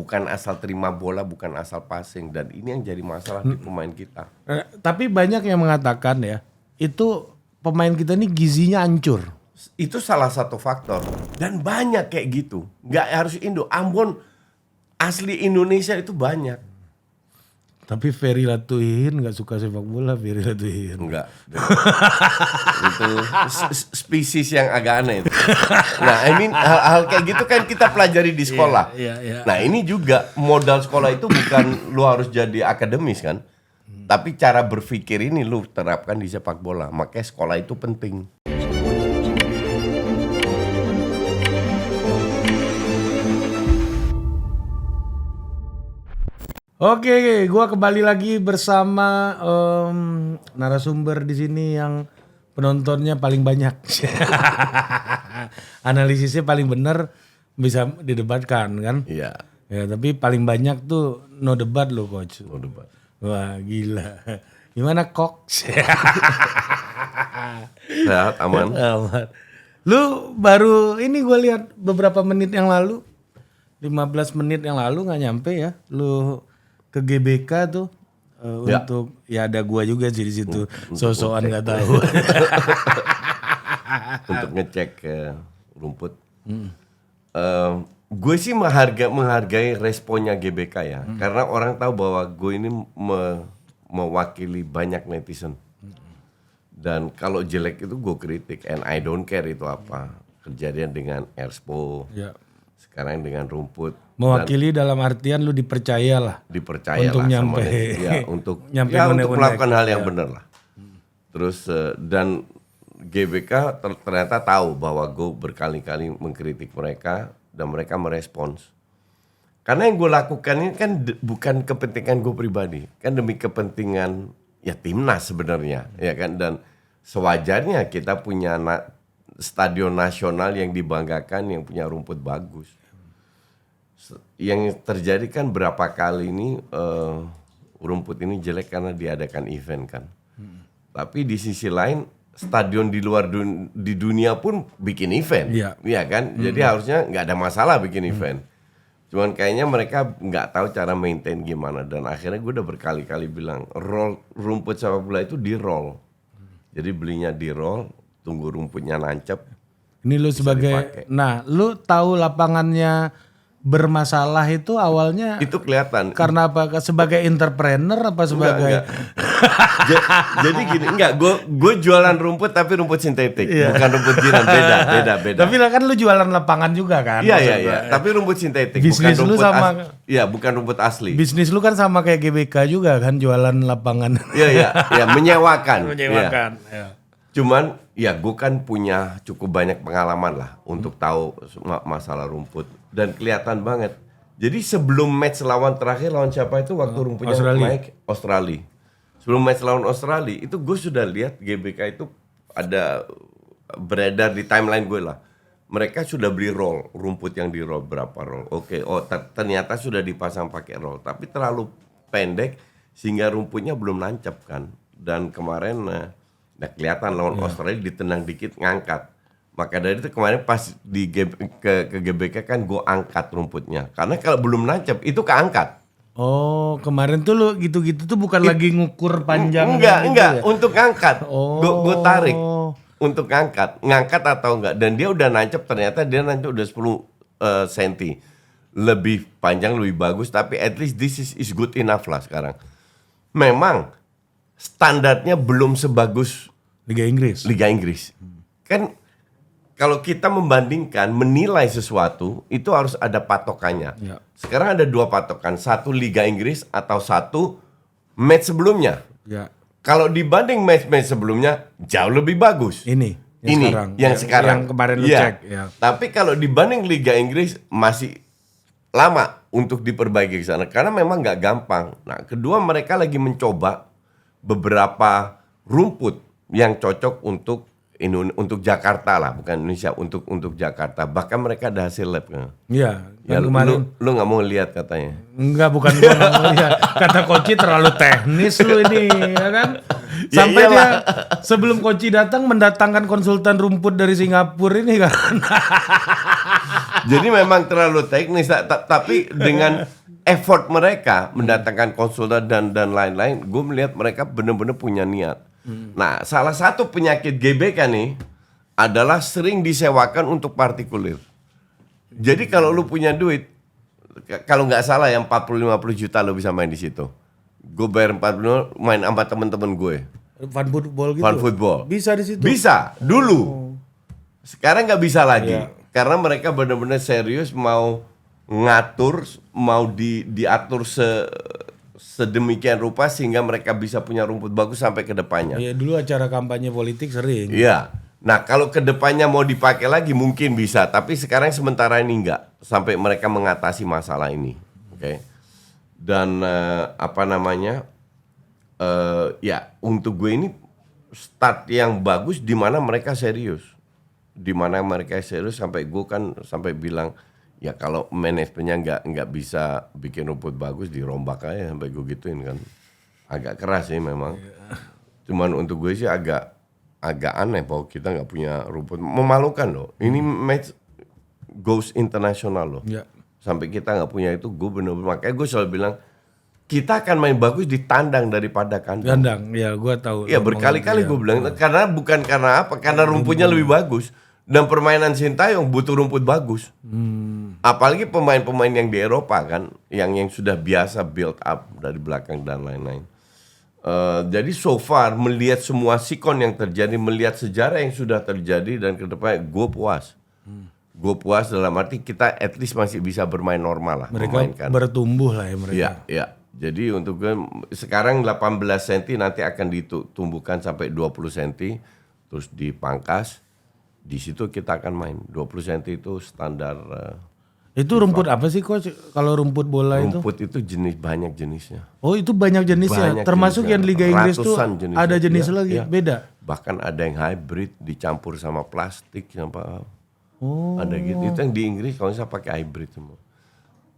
bukan asal terima bola, bukan asal passing, dan ini yang jadi masalah di pemain kita. Tapi banyak yang mengatakan ya, itu pemain kita ini gizinya hancur. Itu salah satu faktor dan banyak kayak gitu. Nggak harus Indo, Ambon asli Indonesia itu banyak. Tapi Ferry Latuhin nggak suka sepak bola, Ferry Latuhin. Enggak. Itu spesies yang agak aneh itu. Nah, hal-hal kayak gitu kan kita pelajari di sekolah. Iya. Nah, ini juga modal sekolah itu bukan lu harus jadi akademis kan. Tapi cara berpikir ini lu terapkan di sepak bola. Makanya sekolah itu penting. Oke, gua kembali lagi bersama narasumber di sini yang penontonnya paling banyak. Analisisnya paling benar, bisa didebatkan kan? Iya. Ya, tapi paling banyak tuh no debat lo coach. No debat. Wah, gila. Gimana kok? Sehat, aman. Aman. Lu baru ini gue lihat beberapa menit yang lalu, 15 menit yang lalu nggak nyampe ya, lu ke GBK tuh untuk ya ada gua juga sih di situ, sosokan nggak tahu. Untuk ngecek rumput. Gue sih menghargai responnya GBK ya, karena orang tahu bahwa gue ini mewakili banyak netizen. Dan kalau jelek itu gue kritik, and I don't care itu apa. Kejadian dengan Erspo, sekarang dengan rumput. Mewakili dalam artian lu dipercaya lah. Dipercaya untuk lah nyampe, untuk untuk melakukan hal yang benar lah. Terus dan GBK ternyata tahu bahwa gue berkali-kali mengkritik mereka dan mereka merespons. Karena yang gue lakukan ini kan bukan kepentingan gue pribadi, kan demi kepentingan ya timnas sebenarnya, ya kan. Dan sewajarnya kita punya stadion nasional yang dibanggakan, yang punya rumput bagus. Yang terjadi kan berapa kali ini rumput ini jelek karena diadakan event kan. Tapi di sisi lain stadion di luar di dunia pun bikin event, iya kan. Jadi harusnya nggak ada masalah bikin event. Cuman kayaknya mereka nggak tahu cara maintain gimana, dan akhirnya gue udah berkali-kali bilang rumput sepak bola itu di roll. Jadi belinya di roll, tunggu rumputnya nancep. Ini lu sebagai, nah lu tahu lapangannya bermasalah itu awalnya itu kelihatan karena apa? Sebagai entrepreneur apa sebagai jadi gini, gue jualan rumput tapi rumput sintetik, bukan rumput jiran, beda. Tapi kan lu jualan lapangan juga kan? Iya, tapi rumput sintetik, bisnis bukan lu rumput sama, bukan rumput asli. Bisnis lu kan sama kayak GBK juga kan, jualan lapangan. Iya, menyewakan. Ya. Cuman ya gue kan punya cukup banyak pengalaman lah untuk tahu masalah rumput, dan kelihatan banget. Jadi sebelum match terakhir lawan siapa itu waktu rumputnya naik Australia. Sebelum match lawan Australia itu gue sudah lihat GBK itu ada beredar di timeline gue lah. Mereka sudah beli roll, rumput yang di roll berapa roll. Oke, ternyata sudah dipasang pakai roll, tapi terlalu pendek sehingga rumputnya belum nancap kan. Dan kemarin kelihatan lawan Australia ditendang dikit ngangkat. Maka dari itu kemarin pas ke GBK kan gue angkat rumputnya. Karena kalau belum nancap itu keangkat. Oh, kemarin tuh lu gitu-gitu tuh bukan lagi ngukur panjang. Enggak, untuk ngangkat. Gue tarik untuk ngangkat atau enggak. Dan dia udah nancap, ternyata dia nancap udah 10 cm. Lebih panjang, lebih bagus, tapi at least this is good enough lah sekarang. Memang standarnya belum sebagus Liga Inggris. Kan kalau kita membandingkan, menilai sesuatu itu harus ada patokannya. Ya. Sekarang ada 2 patokan, satu Liga Inggris atau satu match sebelumnya. Ya. Kalau dibanding match-match sebelumnya jauh lebih bagus. Ini yang sekarang. Yang kemarin lu cek. Ya. Tapi kalau dibanding Liga Inggris masih lama untuk diperbaiki ke sana karena memang nggak gampang. Nah, kedua mereka lagi mencoba beberapa rumput yang cocok untuk untuk Jakarta lah, bukan Indonesia, untuk Jakarta. Bahkan mereka ada hasil lab kan. Iya, Ya, kan kemarin. lu nggak mau lihat katanya. Enggak, bukan gua nggak mau lihat. Kata Koci terlalu teknis lu ini, ya kan? Sampai dia sebelum Koci datang mendatangkan konsultan rumput dari Singapura ini kan. Jadi memang terlalu teknis, tapi dengan effort mereka mendatangkan konsultan dan lain-lain, gue melihat mereka benar-benar punya niat. Nah, salah satu penyakit GBK nih adalah sering disewakan untuk partikulir. Jadi kalau lu punya duit, kalau nggak salah yang 40-50 juta lu bisa main di situ. Gue bayar 40 main sama temen-temen gue. Fun football gitu. Fun football. Bisa di situ. Bisa dulu. Sekarang nggak bisa lagi. Iya. Karena mereka benar-benar serius mau ngatur, mau diatur sedemikian rupa sehingga mereka bisa punya rumput bagus sampai ke depannya. Iya, dulu acara kampanye politik sering. Iya. Nah, kalau ke depannya mau dipakai lagi mungkin bisa, tapi sekarang sementara ini enggak sampai mereka mengatasi masalah ini. Oke. Dan ya untuk gue ini start yang bagus di mana mereka serius. Di mana mereka serius sampai gue kan sampai bilang ya kalau manajemennya nggak bisa bikin rumput bagus dirombak aja sampai gue gituin kan. Agak keras sih memang. Cuman untuk gue sih agak aneh bahwa kita nggak punya rumput, memalukan loh. Ini match goes internasional loh. Ya. Sampai kita nggak punya itu, gue bener-bener makanya gue selalu bilang kita akan main bagus di tandang daripada kandang. Gandang, ya gue tahu. Iya berkali-kali gue bilang karena bukan karena apa, karena rumputnya lebih bagus dan permainan Sintayong butuh rumput bagus. Apalagi pemain-pemain yang di Eropa kan, yang sudah biasa build up dari belakang dan lain-lain. Jadi so far melihat semua sikon yang terjadi, melihat sejarah yang sudah terjadi dan ke depan gue puas. Gue puas dalam arti kita at least masih bisa bermain normal lah. Mereka memainkan. bertumbuh lah ya mereka. Iya, iya. Jadi untuk gue sekarang 18 cm nanti akan ditumbuhkan sampai 20 cm terus dipangkas. Di situ kita akan main. 20 cm itu standar. Itu rumput apa sih coach? Kalau rumput bola rumput itu banyak jenisnya. Oh, itu banyak jenisnya. Banyak Termasuk jenisnya. yang Liga Inggris tuh Ratusan jenisnya. ada jenis Iya, lagi iya. beda. Bahkan ada yang hybrid dicampur sama plastik sama ada gitu. Oh. Itu yang di Inggris kalau saya pakai hybrid semua.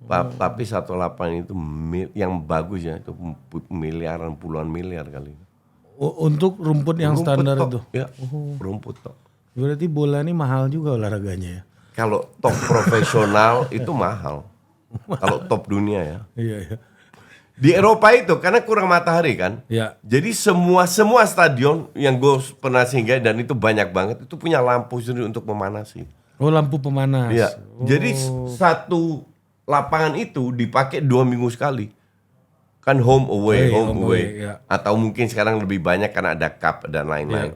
Tapi 18 itu yang bagus ya itu miliaran, puluhan miliar kali. Untuk rumput yang Rumput standar tok, itu. ya, rumput tok. Berarti bola ini mahal juga olahraganya ya. Kalau top profesional itu mahal. Kalau top dunia ya. Iya, iya. Di Eropa itu karena kurang matahari kan. Ya. Jadi semua stadion yang gue pernah singgah dan itu banyak banget itu punya lampu sendiri untuk memanasi. Oh, lampu pemanas. Iya. Jadi satu lapangan itu dipakai 2 minggu sekali. Kan home away. Ya. Atau mungkin sekarang lebih banyak karena ada cup dan lain-lain.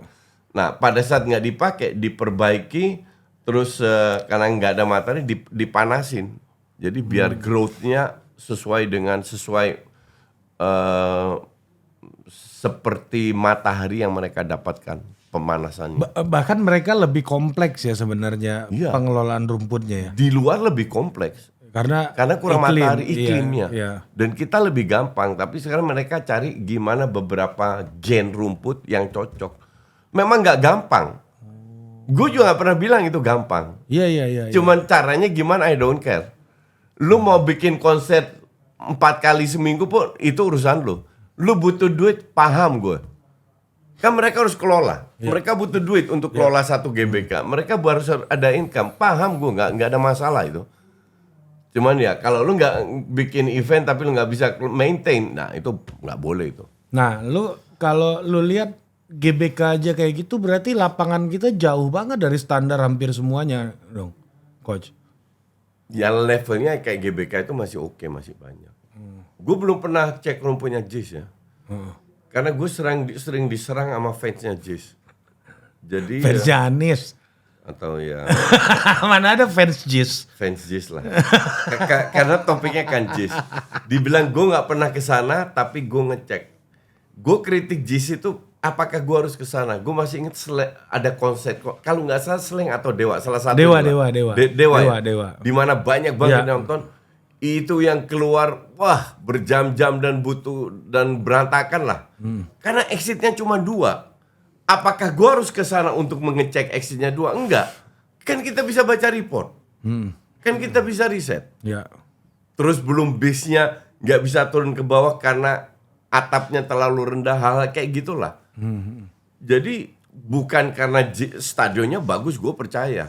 Nah, pada saat nggak dipakai, diperbaiki, terus karena nggak ada matahari dipanasin. Jadi biar growth-nya sesuai seperti matahari yang mereka dapatkan pemanasannya. Bahkan mereka lebih kompleks ya sebenarnya Iya. pengelolaan rumputnya ya. Di luar lebih kompleks. Karena kurang matahari iya, iklimnya. iya. Dan kita lebih gampang, tapi sekarang mereka cari gimana beberapa gen rumput yang cocok. Memang nggak gampang. Gue juga nggak pernah bilang itu gampang. Iya. Cuman caranya gimana I don't care. Lu mau bikin konser 4 kali seminggu pun itu urusan lu. Lu butuh duit, paham gue. Kan mereka harus kelola. Mereka butuh duit untuk kelola satu GBK. Mereka harus ada income. Paham gue, nggak ada masalah itu. Cuman ya kalau lu nggak bikin event tapi lu nggak bisa maintain, nah itu nggak boleh itu. Nah, kalau lu lihat GBK aja kayak gitu berarti lapangan kita jauh banget dari standar hampir semuanya dong, coach. Yang levelnya kayak GBK itu masih oke, masih banyak. Gue belum pernah cek rumputnya Jis ya. Karena gue sering diserang sama fansnya Jis. Jadi Fans Janis. Atau ya Mana ada fans Jis? fans Jis lah. Karena topiknya kan Jis. Dibilang gue nggak pernah ke sana, tapi gue ngecek. Gue kritik Jis itu, apakah gue harus ke sana? Gue masih ingat ada konsep. Kalau nggak salah Slang atau Dewa, salah satu. Dewa. Dewa. Di mana banyak banget nonton. Itu yang keluar, wah berjam-jam dan butuh dan berantakan lah. Karena exitnya cuma 2. Apakah gue harus ke sana untuk mengecek exitnya 2? Enggak. Kan kita bisa baca report. Kan kita bisa riset. Ya. Terus belum base-nya nggak bisa turun ke bawah karena atapnya terlalu rendah, hal kayak gitulah. Jadi bukan karena stadionnya bagus gue percaya.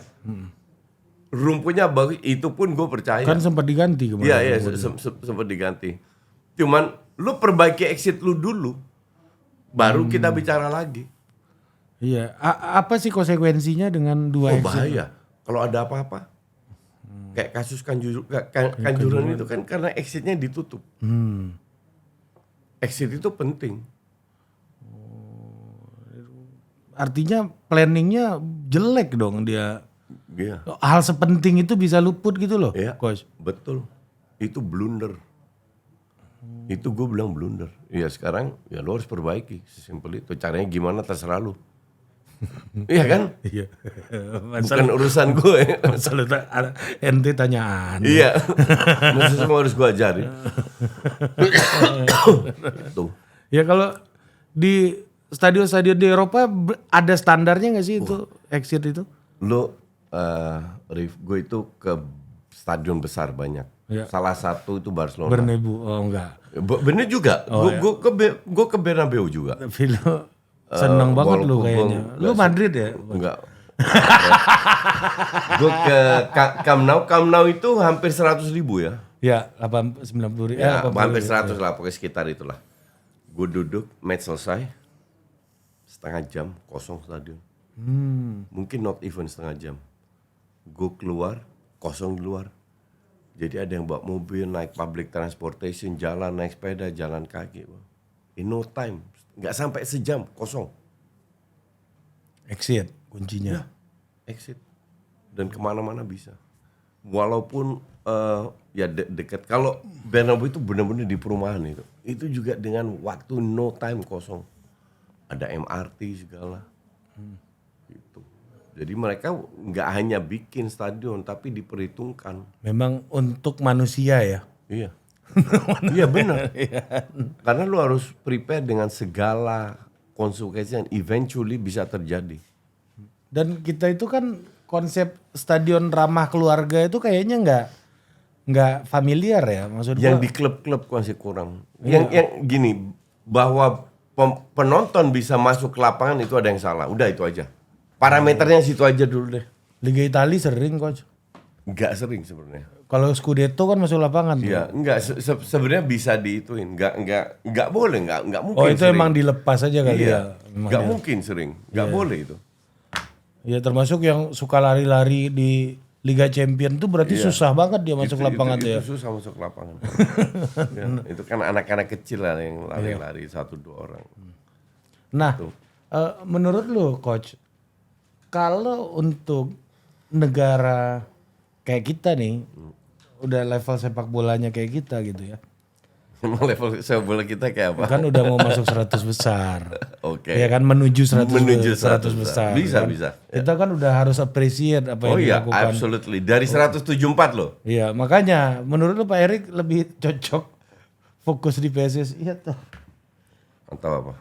Rumputnya bagus itu pun gue percaya. Kan sempat diganti kemarin. Iya, sempat diganti. Cuman lu perbaiki exit lu dulu, baru kita bicara lagi. Iya. Apa sih konsekuensinya dengan 2 exit? Bahaya. Kalau ada apa-apa. Kayak kasus Kanjuruhan itu kan karena exitnya ditutup. Exit itu penting. Artinya planningnya jelek dong dia. Iya. Hal sepenting itu bisa luput gitu loh, Iya, Coach. betul. Itu blunder. Itu gue bilang blunder. Ya sekarang ya lo harus perbaiki. Sesimpel itu. Caranya gimana terserah lu. Iya kan? Iya. Bukan urusan gue. Masalah ente tanyaan. Iya. Mesti semua harus gue ajarin. Itu. Ya kalau di stadion-stadion di Eropa ada standarnya nggak sih itu exit itu? Lo, Rif, gue itu ke stadion besar banyak. Ya. Salah satu itu Barcelona. Bernabeu, oh enggak. Bener juga. Gue ke Bernabeu juga. Tapi lo seneng banget lu kayaknya. Lu Madrid ya? Enggak. Gue ke Camp Nou itu hampir 100.000 ya. Ya, 90 ribu. Ya, hampir 100 lah, pokoknya sekitar itulah. Gue duduk, match selesai, setengah jam kosong stadion. Mungkin not even setengah jam. Gue keluar, kosong di luar. Jadi ada yang bawa mobil, naik public transportation, jalan, naik sepeda, jalan kaki. In no time, nggak sampai sejam, kosong. Exit kuncinya. Exit. Dan kemana-mana bisa. Walaupun ya dekat. Kalau Bernabeu itu benar-benar di perumahan itu. Itu juga dengan waktu no time kosong. Ada MRT segala. Gitu. Jadi mereka nggak hanya bikin stadion tapi diperhitungkan. Memang untuk manusia ya. Iya. Iya benar. Karena lu harus prepare dengan segala konsekuensi yang eventually bisa terjadi. Dan kita itu kan konsep stadion ramah keluarga itu kayaknya nggak familiar ya, maksud Yang gua. di klub-klub masih kurang. Yang gini, bahwa penonton bisa masuk ke lapangan itu ada yang salah. Udah itu aja. Parameternya situ aja dulu deh. Liga Italia sering, Coach. Nggak sering sebenarnya. Kalau Scudetto kan masuk lapangan tuh. Iya, enggak sebenarnya bisa diituin. Enggak boleh, enggak mungkin. Oh itu sering. emang dilepas aja kali ya. Iya. Memang Enggak ya. mungkin sering. Enggak boleh itu. Ya termasuk yang suka lari-lari di Liga Champion tuh berarti susah banget dia masuk lapangan tuh ya. Itu susah masuk lapangan. Ya, itu kan anak-anak kecil lah yang lari-lari 1-2 orang. Nah, menurut lu Coach, kalau untuk negara kayak kita nih, udah level sepak bolanya kayak kita gitu ya. Emang level sepak bola kita kayak apa? Kan udah mau masuk 100 besar. Oke. Ya kan menuju 100 100 besar. Bisa, kan? bisa. Kita kan udah harus appreciate apa Oh yang iya, dilakukan. absolutely. Dari 174 loh. Iya, makanya menurut lu Pak Erik lebih cocok fokus di PSSI atau Atau apa?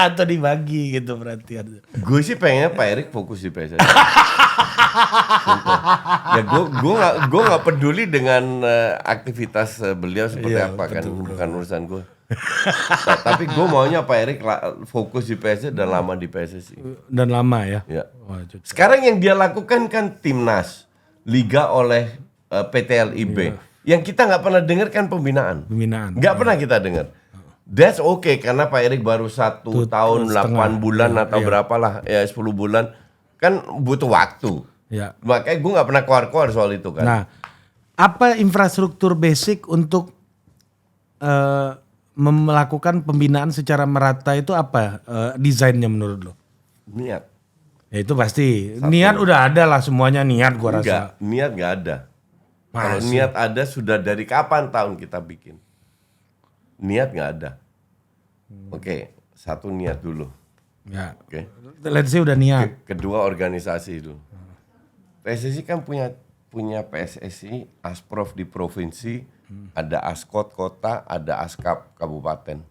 atau dibagi gitu berarti. Gue sih pengennya Pak Erik fokus di PSSI. Ya gue nggak peduli dengan aktivitas beliau seperti Iya, apa kan, bukan urusan gue. Tapi gue maunya Pak Erik fokus di PSSI dan lama di PSSI. Dan lama ya. Ya. Wah, cocok. Sekarang yang dia lakukan kan timnas, liga oleh PT LIB. Yang kita nggak pernah dengar kan pembinaan. Pembinaan. Nggak pernah kita dengar. That's okay karena Pak Erik baru 1 tahun 8 bulan atau berapalah ya 10 bulan kan butuh waktu. Ya. Makanya gue nggak pernah keluar-keluar soal itu kan. Nah, apa infrastruktur basic untuk melakukan pembinaan secara merata itu apa desainnya menurut lo? Niat. Ya itu pasti. Niat udah ada lah semuanya niat gua rasa. Enggak, niat nggak ada. Kalau niat ada sudah dari kapan tahun kita bikin. Niat nggak ada. Oke, satu niat dulu. Ya. Oke. Let's say udah niat. Kedua organisasi dulu. PSSI kan punya PSSI, Asprof di provinsi, ada Askot kota, ada Askap kabupaten.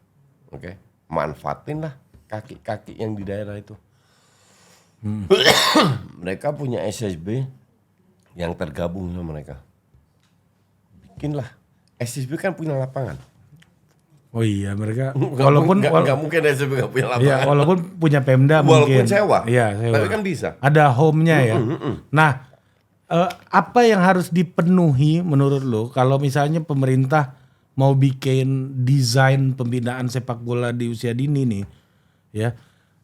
Oke. Manfaatin lah. kaki-kaki yang di daerah itu. Mereka punya SSB yang tergabung sama mereka. Bikinlah. SSB kan punya lapangan. Oh iya mereka Walaupun nggak mungkin SSB nggak punya lapangan. Iya, walaupun punya Pemda Walaupun mungkin. sewa. Iya, sewa. Tapi kan bisa. Ada home-nya ya. Nah, apa yang harus dipenuhi menurut lo kalau misalnya pemerintah mau bikin desain pembinaan sepak bola di usia dini nih, ya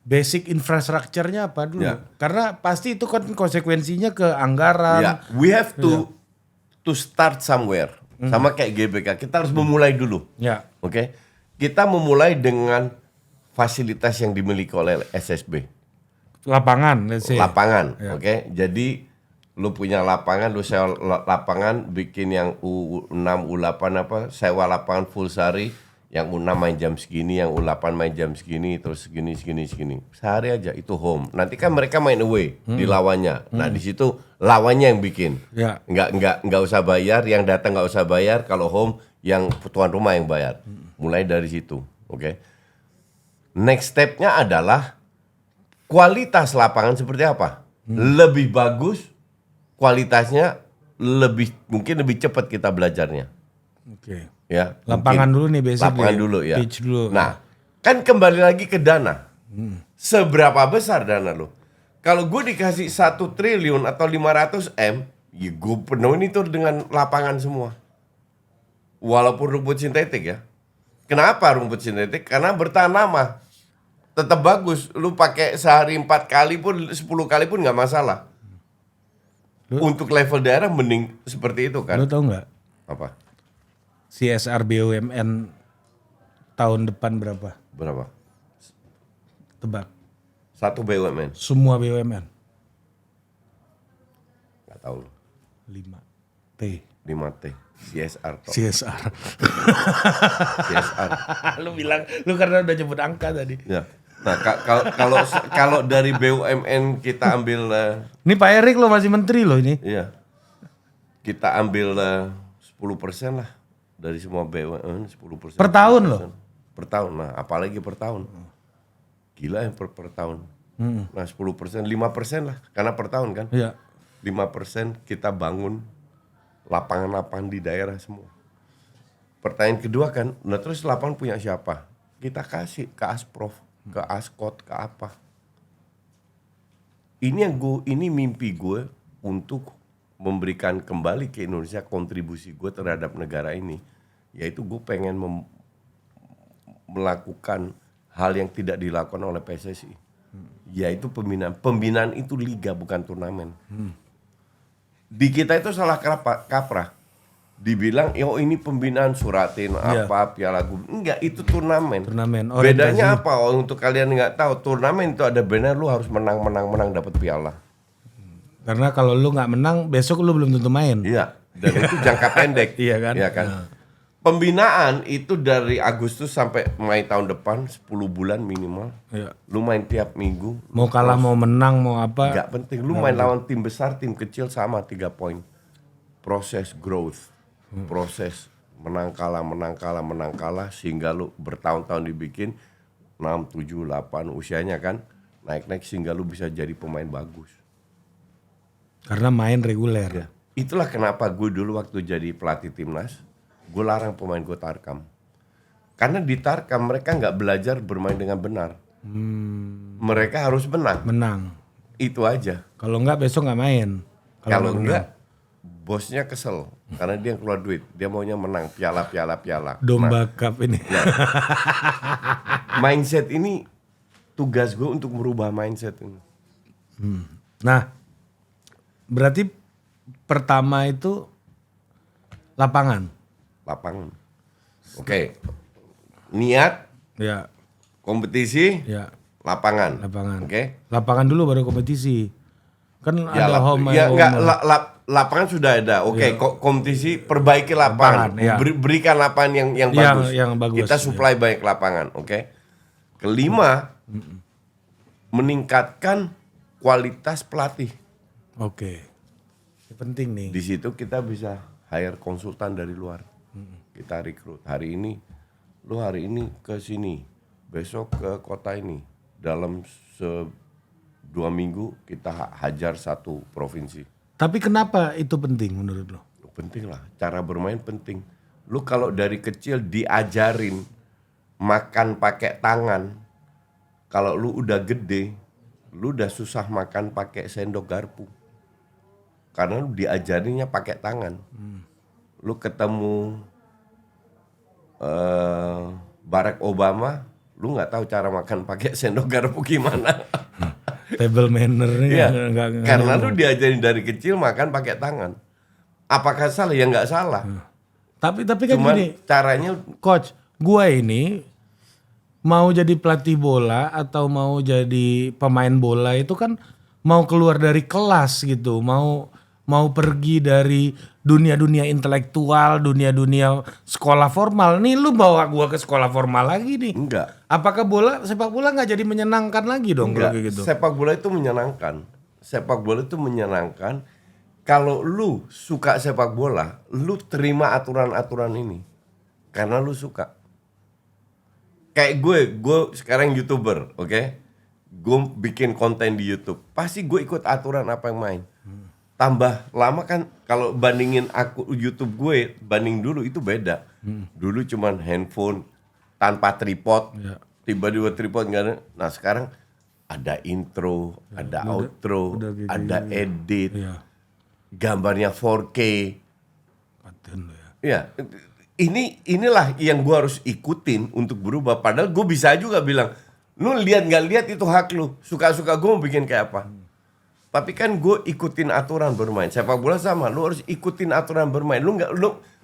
basic infrastrukturnya apa dulu? Ya. Karena pasti itu kan konsekuensinya ke anggaran. Ya, we have to start somewhere. Sama kayak GBK, kita harus memulai dulu. Ya. Oke. Kita memulai dengan fasilitas yang dimiliki oleh SSB. Lapangan, let's say. Lapangan, oke. Jadi lu punya lapangan, lu sewa lapangan, bikin yang U6, U8 apa, sewa lapangan full sehari, yang U6 main jam segini, yang U8 main jam segini, terus segini. Sehari aja itu home. Nanti kan mereka main away di lawannya. Nah, di situ lawannya yang bikin. Ya. Nggak usah bayar, yang datang nggak usah bayar, kalau home yang tuan rumah yang bayar. Mulai dari situ, oke. Next step-nya adalah kualitas lapangan seperti apa? Lebih bagus, kualitasnya mungkin lebih cepat kita belajarnya. Oke. Ya, Lapangan mungkin. dulu nih basically. Lapangan dulu ya. Pitch dulu. Nah, kan kembali lagi ke dana. Seberapa besar dana lo? Kalau gue dikasih 1 triliun atau 500 M, ya gue penuhin itu dengan lapangan semua. Walaupun rumput sintetik ya. Kenapa rumput sintetik? Karena bertahan lama. Tetap bagus. Lu pakai sehari 4 kali pun, 10 kali pun nggak masalah. Untuk level daerah mending seperti itu kan. Lo tau nggak? Apa? CSR BUMN tahun depan berapa? Berapa? Tebak. 1 BUMN. Semua BUMN. Nggak tahu. 5T. 5T. CSR. CSR. CSR. Lu bilang, lu karena udah nyebut angka tadi. Ya. Nah, kalau dari BUMN kita ambil Ini Pak Erik lo masih menteri lo ini. iya. Kita ambil 10% lah dari semua BUMN 10%. Per tahun 10%. loh? Per tahun. Nah, apalagi per tahun. Gila yang per tahun. Nah, 10%, 5% lah karena per tahun kan. Iya. 5% kita bangun lapangan-lapangan di daerah semua. Pertanyaan kedua kan, nah terus lapangan punya siapa? Kita kasih ke Asprof, ke Askot, ke apa? Ini mimpi gue untuk memberikan kembali ke Indonesia kontribusi gue terhadap negara ini, yaitu gue pengen melakukan hal yang tidak dilakukan oleh PSSI, yaitu pembinaan. Pembinaan itu liga bukan turnamen. Di kita itu salah kaprah. Dibilang, ini pembinaan Suratin apa Piala Gubernur. Enggak, itu turnamen. Bedanya apa? Untuk kalian nggak tahu, turnamen itu ada benar lu harus menang dapat piala. Karena kalau lu nggak menang, besok lu belum tentu main. Iya, dan itu jangka pendek. Iya kan? Iya kan? Pembinaan itu dari Agustus sampai Mei tahun depan 10 bulan minimal. Iya. Lu main tiap minggu. Mau kalah, mau menang, mau apa? Enggak penting. Lu main lawan tim besar, tim kecil sama 3 poin. Proses growth. Proses menang kalah sehingga lu bertahun-tahun dibikin 6, 7, 8 usianya kan naik sehingga lu bisa jadi pemain bagus. Karena main reguler. Ya. Itulah kenapa gue dulu waktu jadi pelatih timnas, gue larang pemain gue tarkam. Karena di tarkam mereka nggak belajar bermain dengan benar. Mereka harus menang. Itu aja. Kalau nggak besok nggak main. Kalau enggak, bosnya kesel karena dia yang keluar duit, dia maunya menang piala. Domba cup ini. Ya. Mindset ini tugas gue untuk merubah mindset ini. Nah, berarti pertama itu lapangan. Oke. Niat, Ya. kompetisi, Ya. lapangan. Oke. Lapangan dulu baru kompetisi. Kan Ya, ada home ya and enggak, home. lapangan sudah ada. Oke, kompetisi perbaiki lapangan. Ya. Berikan lapangan yang bagus. Yang bagus. Kita supply banyak lapangan, oke. Kelima, meningkatkan kualitas pelatih. Oke. Ini penting nih. Di situ kita bisa hire konsultan dari luar. Kita rekrut. Hari ini ke sini, besok ke kota ini, dalam 2 minggu kita hajar 1 provinsi. Tapi kenapa itu penting menurut lo? Penting lah, cara bermain penting. Lu kalau dari kecil diajarin makan pakai tangan, kalau lu udah gede, lu udah susah makan pakai sendok garpu. Karena lu diajarinya pakai tangan. Lu ketemu Barack Obama, lu nggak tahu cara makan pakai sendok garpu gimana. Table mannernya Iya, nggak karena lu diajarin dari kecil makan pakai tangan. Apakah salah? Ya nggak salah. Tapi kan Cuman gini, caranya coach, gua ini mau jadi pelatih bola atau mau jadi pemain bola itu kan mau keluar dari kelas gitu, mau pergi dari dunia-dunia intelektual, dunia-dunia sekolah formal. Nih lu bawa gua ke sekolah formal lagi nih. enggak. Apakah sepak bola nggak jadi menyenangkan lagi dong kalau kayak gitu? Sepak bola itu menyenangkan. Sepak bola itu menyenangkan. Kalau lu suka sepak bola, lu terima aturan-aturan ini. Karena lu suka. Kayak gue sekarang YouTuber, oke? Gue bikin konten di YouTube. Pasti gue ikut aturan apa yang main. Tambah lama kan kalau bandingin aku YouTube gue, banding dulu itu beda. Dulu cuman handphone tanpa tripod. Ya. Tiba-tiba tripod nggak ada. Nah sekarang ada intro, ada outro, udah gitu ada edit. Iya. Gambarnya 4K. Paten lo ya. Ya, inilah yang gue harus ikutin untuk berubah. Padahal gue bisa juga bilang, lu lihat nggak lihat itu hak lu. Suka-suka gue mau bikin kayak apa. Tapi kan gue ikutin aturan bermain. Sepak bola sama, lu harus ikutin aturan bermain. Lu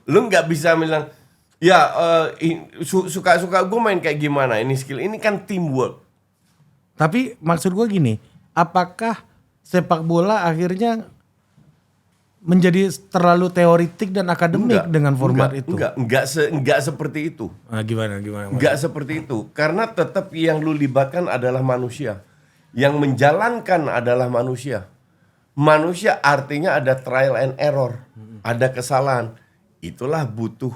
nggak bisa bilang, ya suka-suka gue main kayak gimana. Ini skill, ini kan teamwork. Tapi maksud gue gini, apakah sepak bola akhirnya menjadi terlalu teoritik dan akademik dengan format itu? Enggak seperti itu. Nah, gimana? Enggak seperti itu. Karena tetap yang lu libatkan adalah manusia. Yang menjalankan adalah manusia. Manusia artinya ada trial and error. Ada kesalahan. Itulah butuh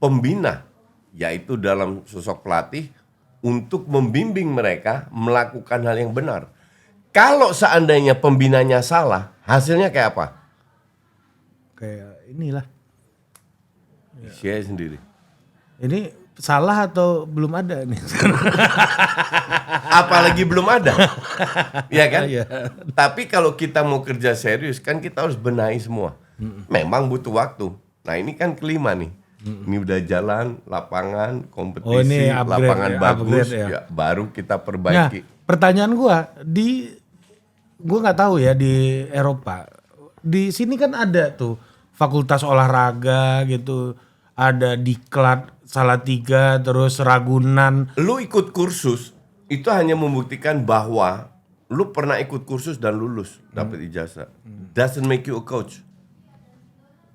pembina. Yaitu dalam sosok pelatih. Untuk membimbing mereka melakukan hal yang benar. Kalau seandainya pembinanya salah, hasilnya kayak apa? Kayak inilah. Saya sendiri. Ini salah atau belum ada nih? Apalagi belum ada. Ya kan? Iya. Tapi kalau kita mau kerja serius kan kita harus benahi semua. Memang butuh waktu. Nah ini kan kelima nih. Ini udah jalan, lapangan, kompetisi, Oh, ini upgrade, lapangan ya, bagus, upgrade ya. ya, baru kita Nah, perbaiki. pertanyaan gua nggak tahu ya di Eropa. Di sini kan ada tuh fakultas olahraga gitu, ada diklat Salatiga, terus Ragunan. Lu ikut kursus, itu hanya membuktikan bahwa lu pernah ikut kursus dan lulus, dapat ijazah. Doesn't make you a coach.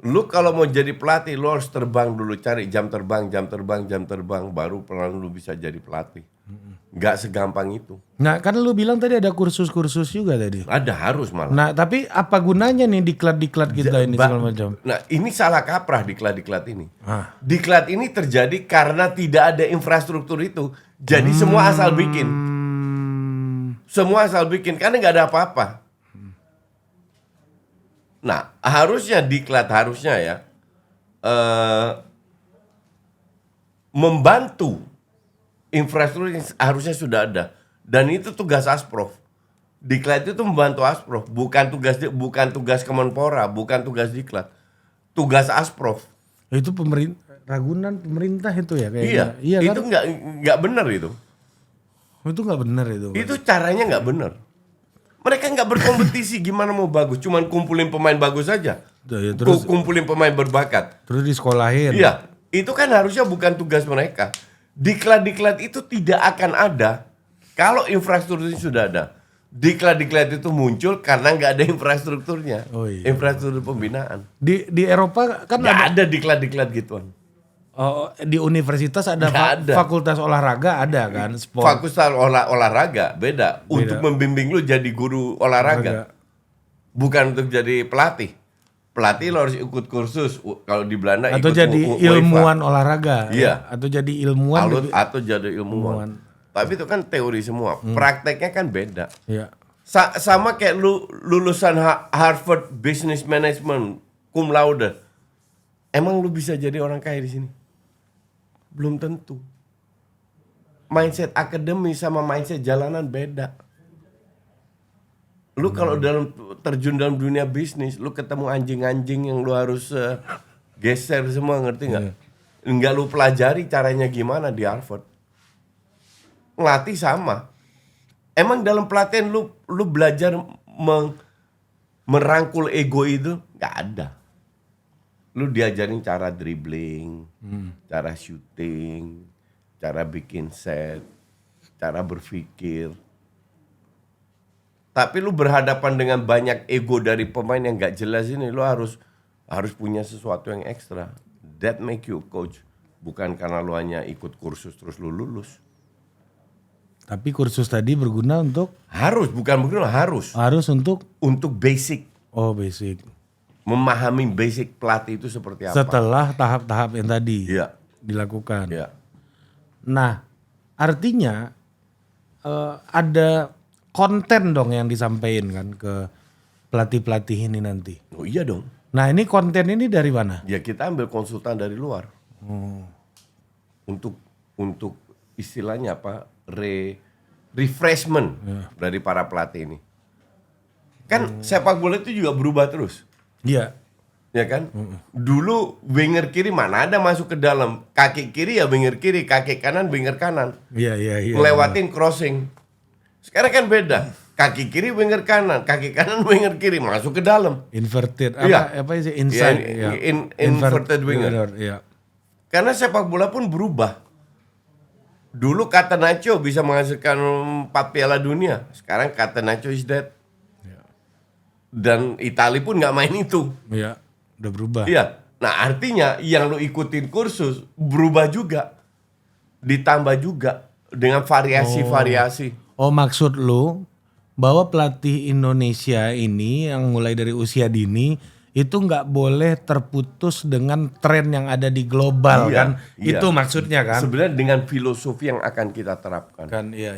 Lu kalau mau jadi pelatih, lu harus terbang dulu, cari jam terbang, baru pelan lu bisa jadi pelatih. Nggak segampang itu. Nah kan lu bilang tadi ada kursus-kursus juga tadi. Ada, harus malah. Nah tapi apa gunanya nih diklat-diklat kita ini segala macam? Nah ini salah kaprah diklat-diklat ini. Ah. Diklat ini terjadi karena tidak ada infrastruktur itu. Jadi semua asal bikin. Semua asal bikin, karena nggak ada apa-apa. Nah, harusnya diklat ya membantu infrastruktur yang harusnya sudah ada, dan itu tugas Asprof. Diklat itu membantu Asprof, bukan tugas Kemenpora, bukan tugas diklat, tugas Asprof. Itu Ragunan pemerintah itu ya kayaknya. Iya kan? itu nggak benar itu. Itu nggak benar itu. Itu caranya nggak benar. Mereka nggak berkompetisi, gimana mau bagus? Cuman kumpulin pemain bagus saja. Ya, terus Kumpulin pemain berbakat. terus disekolahin. Iya, itu kan harusnya bukan tugas mereka. Diklat-diklat itu tidak akan ada kalau infrastrukturnya sudah ada. Diklat-diklat itu muncul karena nggak ada infrastrukturnya. Oh, iya. Infrastruktur pembinaan. Di Eropa kan Nggak ada diklat-diklat gituan. Oh, di universitas ada, Nggak ada. fakultas olahraga ada kan, sport. Fakultas olahraga beda. Untuk membimbing lu jadi guru olahraga. Bukan untuk jadi pelatih. Pelatih lo harus ikut kursus. Kalau di Belanda Atau ikut jadi UEFA. ilmuwan olahraga. Iya. Ya. Atau jadi ilmuwan. Atau jadi ilmuwan. Tapi itu kan teori semua. Prakteknya kan beda. Iya. Sama kayak lu lulusan Harvard Business Management cum laude. Emang lu bisa jadi orang kaya di sini? Belum tentu. Mindset akademi sama mindset jalanan beda. Lu kalau terjun dalam dunia bisnis, lu ketemu anjing-anjing yang lu harus geser semua, ngerti nggak? Nggak lu pelajari caranya gimana di Harvard. Ngelatih sama. Emang dalam pelatihan lu belajar merangkul ego itu? Nggak ada. Lu diajarin cara dribbling, cara shooting, cara bikin set, cara berpikir. Tapi lu berhadapan dengan banyak ego dari pemain yang nggak jelas ini, lu harus punya sesuatu yang ekstra. That make you a coach. Bukan karena lu hanya ikut kursus terus lu lulus. Tapi kursus tadi berguna untuk? Bukan harus. Harus untuk basic. Oh, basic. Memahami basic pelatih itu seperti apa. Setelah tahap-tahap yang tadi dilakukan. Iya. Nah, artinya ada konten dong yang disampaikan kan ke pelatih-pelatih ini nanti. Oh iya dong. Nah, ini konten ini dari mana? Ya kita ambil konsultan dari luar. Untuk istilahnya apa? Refreshment dari para pelatih ini. Kan sepak bola itu juga berubah terus. Iya. Ya kan? Dulu winger kiri mana ada masuk ke dalam. Kaki kiri ya winger kiri, kaki kanan winger kanan. Iya. Ngelewatin crossing. Sekarang kan beda. Kaki kiri winger kanan, kaki kanan winger kiri masuk ke dalam. Inverted. Iya. Apa sih? Inside. Inverted winger. Iya. Karena sepak bola pun berubah. Dulu Catenaccio bisa menghasilkan 4 piala dunia. Sekarang Catenaccio is dead. Dan Italia pun nggak main itu. Iya, udah berubah. Iya. Nah artinya yang lu ikutin kursus berubah juga. Ditambah juga dengan variasi-variasi. Oh, maksud lu bahwa pelatih Indonesia ini yang mulai dari usia dini itu nggak boleh terputus dengan tren yang ada di global kan? Iya. Itu maksudnya kan? Sebenarnya dengan filosofi yang akan kita terapkan. Kan iya.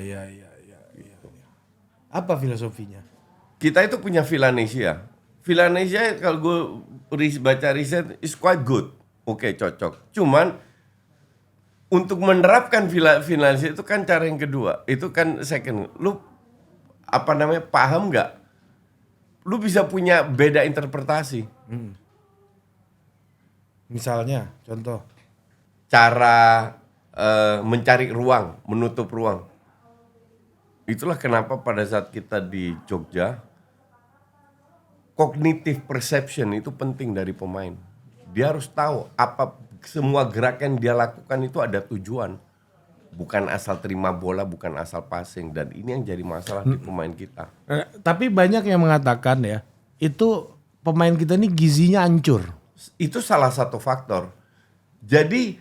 Apa filosofinya? Kita itu punya Villanesia. Villanesia kalau gue baca riset is quite good. Oke, cocok. Cuman untuk menerapkan Villanesia itu kan cara yang kedua. Itu kan second. Lu paham nggak? Lu bisa punya beda interpretasi. Misalnya, contoh. Cara mencari ruang, menutup ruang. Itulah kenapa pada saat kita di Jogja, cognitive perception itu penting dari pemain. Dia harus tahu apa semua gerakan dia lakukan itu ada tujuan. Bukan asal terima bola, bukan asal passing. Dan ini yang jadi masalah di pemain kita. Tapi banyak yang mengatakan ya, itu pemain kita ini gizinya hancur. Itu salah satu faktor. Jadi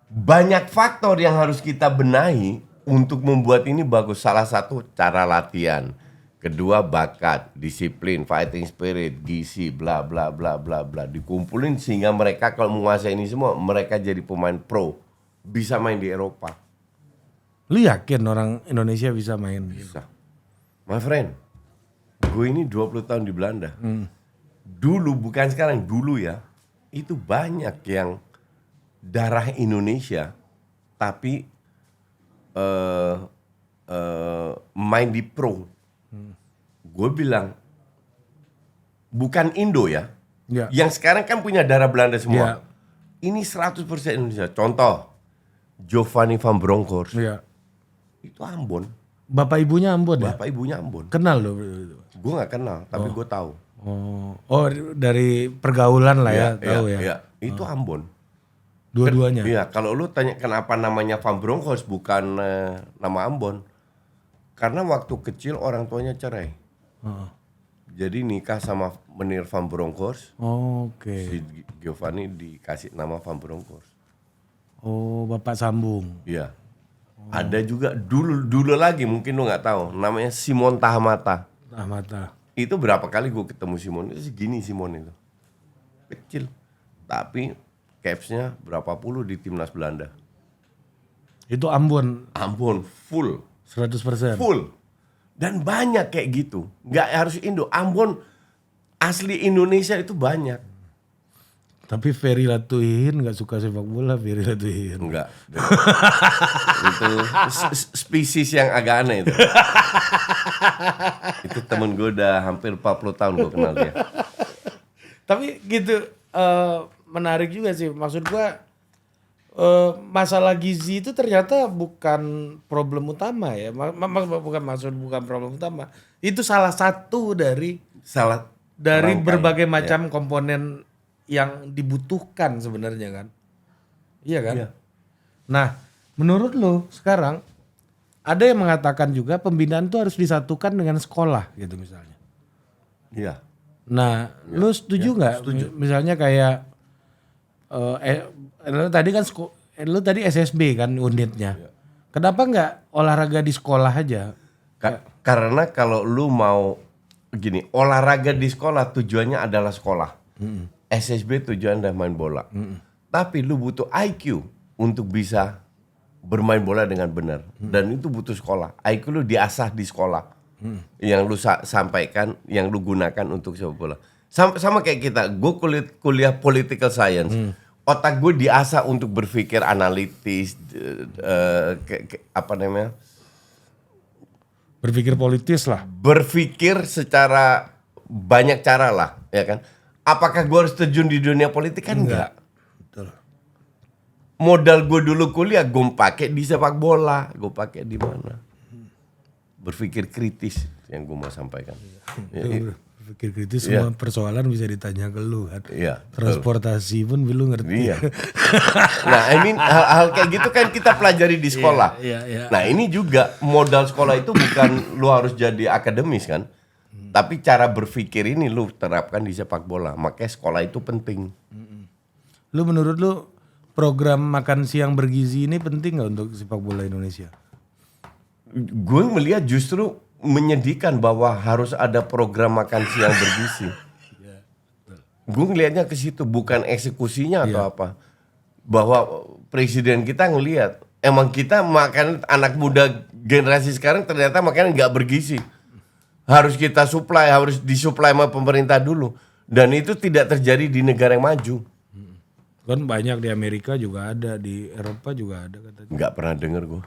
banyak faktor yang harus kita benahi untuk membuat ini bagus. Salah satu cara latihan. Kedua bakat, disiplin, fighting spirit, gizi, bla bla bla bla bla. Dikumpulin sehingga mereka kalau menguasai ini semua, mereka jadi pemain pro. Bisa main di Eropa. Lu yakin orang Indonesia bisa main? Bisa. My friend, gue ini 20 tahun di Belanda. Dulu, bukan sekarang, dulu ya. Itu banyak yang darah Indonesia, tapi main di pro. Gue bilang, bukan Indo ya. Yang sekarang kan punya darah Belanda semua. Ini 100% Indonesia. Contoh, Giovanni van Bronckhorst. Itu Ambon. Bapak ibunya Ambon ya? Bapak ibunya Ambon. Kenal lo? Gue gak kenal, tapi gue tahu. Oh, dari pergaulan lah ya, tahu ya. Iya, itu Ambon. Dua-duanya. Iya, kalau lu tanya kenapa namanya Van Bronckhorst bukan nama Ambon. Karena waktu kecil orang tuanya cerai. Jadi nikah sama Meneer Van Bronckhorst. Oke. Si Giovanni dikasih nama Van Bronckhorst. Oh, bapak sambung. Iya. Ada juga dulu lagi mungkin lu nggak tahu, namanya Simon Tahamata. Itu berapa kali gue ketemu Simon, itu segini Simon itu. Kecil. Tapi capsnya berapa puluh di timnas Belanda. Itu Ambon Ambon full. 100%. Full. Dan banyak kayak gitu. Nggak harus Indo. Ambon asli Indonesia itu banyak. Tapi Ferry Latuhin nggak suka sepak bola, Ferry Latuhin. Enggak. Itu spesies yang agak aneh itu. Itu temen gue udah hampir 40 tahun gue kenal dia. Tapi gitu menarik juga sih. Maksud gue masalah gizi itu ternyata bukan problem utama ya. Bukan problem utama. Itu salah satu dari berbagai macam komponen yang dibutuhkan sebenarnya kan. Iya kan? Iya. Nah, menurut lo sekarang ada yang mengatakan juga pembinaan itu harus disatukan dengan sekolah gitu misalnya. Iya. Nah, lu setuju nggak? Setuju. Misalnya kayak lu tadi kan lu tadi SSB kan unitnya. Iya. Kenapa nggak olahraga di sekolah aja? Karena kalau lu mau gini, olahraga di sekolah tujuannya adalah sekolah. SSB tujuan adalah main bola. Tapi lu butuh IQ untuk bisa bermain bola dengan benar. Dan itu butuh sekolah. IQ lu diasah di sekolah. Yang lu sampaikan, yang lu gunakan untuk sepak bola. Sama kayak kita, gue kuliah political science. Otak gue diasah untuk berpikir analitis, berpikir politis lah. Berpikir secara banyak cara lah, ya kan? Apakah gue harus terjun di dunia politik? Kan enggak. Betul. Modal gue dulu kuliah, gue pakai di sepak bola, gue pakai di mana? Berpikir kritis yang gue mau sampaikan. Berpikir kritis semua persoalan bisa ditanya ke lu kan. Iya. Transportasi pun lu ngerti. Iya. Nah, hal-hal kayak gitu kan kita pelajari di sekolah. Iya. Nah, ini juga modal sekolah itu bukan lu harus jadi akademis kan. Tapi cara berpikir ini lu terapkan di sepak bola. Makanya sekolah itu penting. Lu menurut lu program makan siang bergizi ini penting gak untuk sepak bola Indonesia? Gue melihat justru menyedihkan bahwa harus ada program makan siang bergizi. Gue ngelihatnya ke situ, bukan eksekusinya atau apa. Bahwa presiden kita ngelihat, emang kita makan anak muda generasi sekarang ternyata makanan nggak bergizi. Harus kita supply, harus disuplai sama pemerintah dulu. Dan itu tidak terjadi di negara yang maju. Kan banyak di Amerika juga ada, di Eropa juga ada katanya. Nggak pernah denger gue.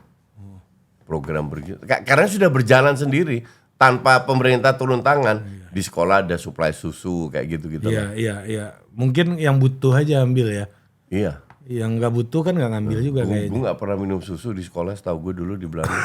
Program bergizi. Karena sudah berjalan sendiri. Tanpa pemerintah turun tangan. Di sekolah ada suplai susu kayak gitu-gitu. Iya. Mungkin yang butuh aja ambil ya. Iya. Yang nggak butuh kan nggak ngambil juga kayaknya. Gue nggak pernah minum susu di sekolah, setahu gue dulu di Belanda.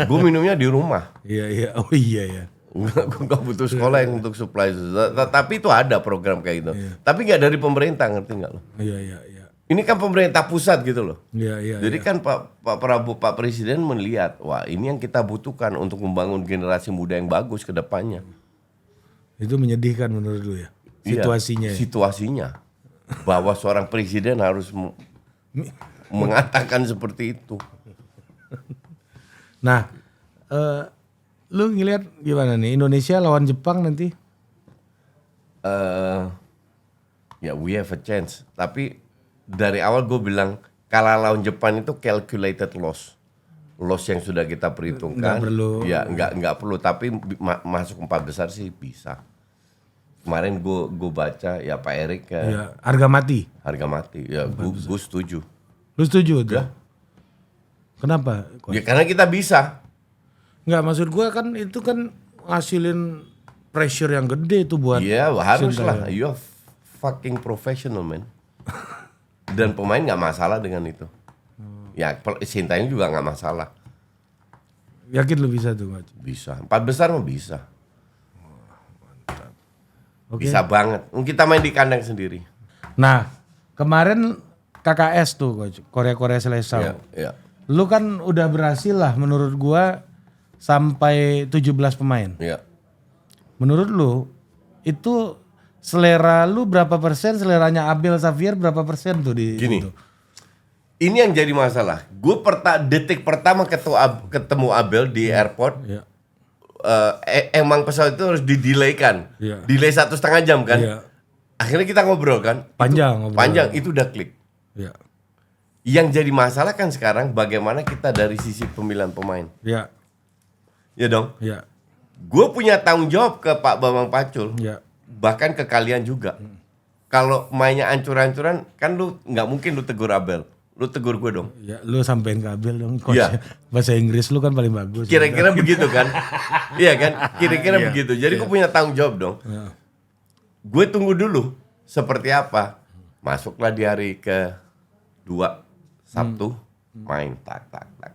Gue minumnya di rumah. Iya. Oh iya ya. Gue nggak butuh sekolah yang untuk supply susu. Tapi itu ada program kayak gitu. Tapi nggak dari pemerintah, ngerti nggak lo? Iya. Ini kan pemerintah pusat gitu loh. Iya. Jadi kan Pak Prabowo, Pak Presiden melihat, wah ini yang kita butuhkan untuk membangun generasi muda yang bagus ke depannya. Itu menyedihkan menurut lu ya? Situasinya ya? Situasinya. Bahwa seorang presiden harus mengatakan seperti itu. Nah, lu ngeliat gimana nih Indonesia lawan Jepang nanti? Ya we have a chance. Tapi dari awal gue bilang kalah lawan Jepang itu calculated loss. Loss yang sudah kita perhitungkan. Nggak perlu. Ya nggak perlu. Tapi masuk 4 besar sih bisa. Kemarin gue baca ya Pak Erik ya, harga mati. Ya gue setuju. Lu setuju tuh? Ya. Kenapa? Ya karena kita bisa. Nggak, maksud gue kan itu kan ngasilin pressure yang gede itu buat. Iya harus lah. You are fucking professional man. Dan pemain nggak masalah dengan itu. Ya Sintayong juga nggak masalah. Yakin lu bisa tuh? Bisa. 4 besar mah bisa. Okay. Bisa banget. Kita main di kandang sendiri. Nah, kemarin KKS tuh Coach, Korea Selesai. Iya. Lu kan udah berhasil lah menurut gua sampai 17 pemain. Iya. Menurut lu itu selera lu berapa persen, seleranya Abel Xavier berapa persen tuh di Gini. situ? Ini yang jadi masalah. Gue detik pertama ketemu Abel di airport. Iya. Emang pesawat itu harus di-delay-kan. Iya. Delay 1,5 jam kan. Iya. Akhirnya kita ngobrol kan. Panjang. Itu udah klik. Iya. Yang jadi masalah kan sekarang bagaimana kita dari sisi pemilihan pemain. Ya. Ya dong. Ya. Gue punya tanggung jawab ke Pak Bambang Pacul. Ya. Bahkan ke kalian juga. Kalau mainnya ancur-ancuran, kan lu nggak mungkin lu tegur Abel. Lu tegur gue dong. Ya, lu sampein ke Abel dong. Coach. Iya. Bahasa Inggris lu kan paling bagus. Kira-kira begitu kan? Iya kan? Kira-kira begitu. Jadi gue punya tanggung jawab dong. Ya. Gue tunggu dulu seperti apa. Masuklah di hari ke-2 Sabtu, main tak.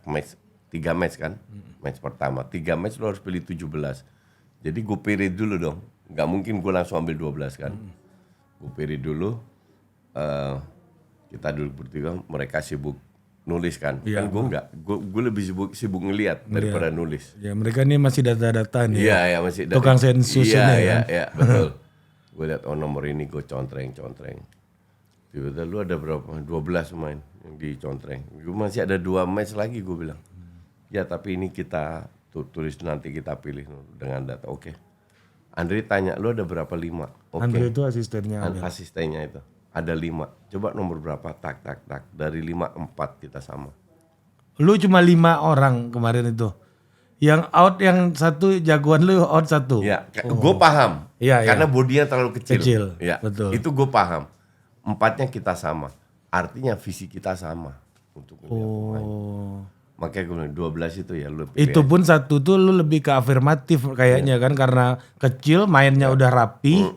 Match 3 match kan? Match pertama 3 match lu harus pilih 17. Jadi gue pilih dulu dong. Nggak mungkin gue langsung ambil 12 kan? Gue pilih dulu. Kita dulu bertiga, mereka sibuk nulis kan? Iya. Kan gue enggak, gue lebih sibuk ngelihat daripada nulis. Ya mereka ini masih data-data nih. Iya, masih Tukang sensus ini kan. Iya, betul. Gue lihat nomor ini gue contreng. Tiba-tiba lu ada berapa? 12 pemain yang dicontreng. Gue masih ada 2 match lagi gue bilang. Ya tapi ini kita tulis nanti kita pilih dengan data. Oke. Andri tanya, lu ada berapa? 5. Oke. Andre itu asistennya. Asistennya itu. Ada 5. Coba nomor berapa? Tak. Dari 5, 4 kita sama. Lu cuma 5 orang kemarin itu. Yang out yang satu jagoan lu out 1. Ya, gue paham. Iya, Karena bodinya terlalu kecil. Ya, betul. Itu gue paham. 4-nya kita sama. Artinya visi kita sama untuk melihat pemain. Makanya gue bilang 12 itu ya lu pilih. Itu pun satu tuh lu lebih ke afirmatif kayaknya kan karena kecil mainnya udah rapi.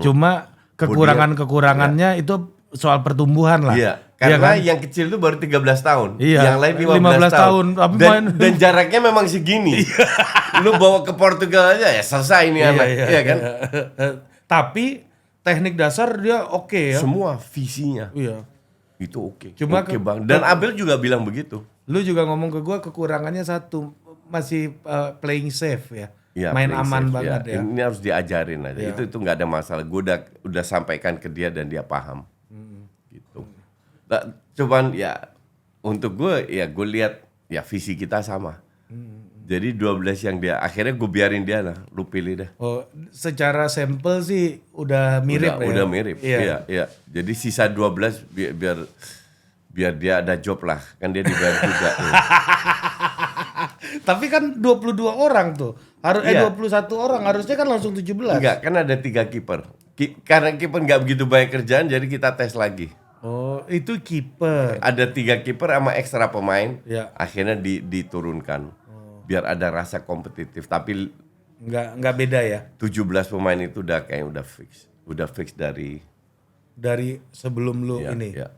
Cuma kekurangannya itu soal pertumbuhan lah. Iya. Karena yang kecil itu baru 13 tahun. Iya. Yang lain 15 tahun. Dan jaraknya memang segini. Lu bawa ke Portugal aja ya selesai ini anak. Iya kan? Tapi teknik dasar dia oke ya. Semua visinya. Iya. Itu oke. Cuma oke bang. Dan Abel juga bilang begitu. Lu juga ngomong ke gua kekurangannya satu. Masih playing safe ya. Ya, main aman safe, banget ya. Ini harus diajarin aja. Itu nggak ada masalah. Gue udah sampaikan ke dia dan dia paham. Gitu. Nah, cuman ya untuk gue ya gue lihat ya visi kita sama. Jadi 12 yang dia akhirnya gue biarin dia lah. Lu pilih dah. Oh, secara sampel sih udah mirip ya. Udah mirip. Iya. Jadi sisa 12 biar dia ada job lah. Kan dia dibayar juga. Tapi kan 22 orang tuh. 21 orang harusnya kan langsung 17. Enggak, kan ada 3 kiper. Karena kiper nggak begitu banyak kerjaan jadi kita tes lagi. Oh, itu kiper. Ada 3 kiper sama ekstra pemain. Ya. Akhirnya diturunkan. Biar ada rasa kompetitif. Tapi Nggak beda ya. 17 pemain itu udah fix. Udah fix dari sebelum lu ini. Ya.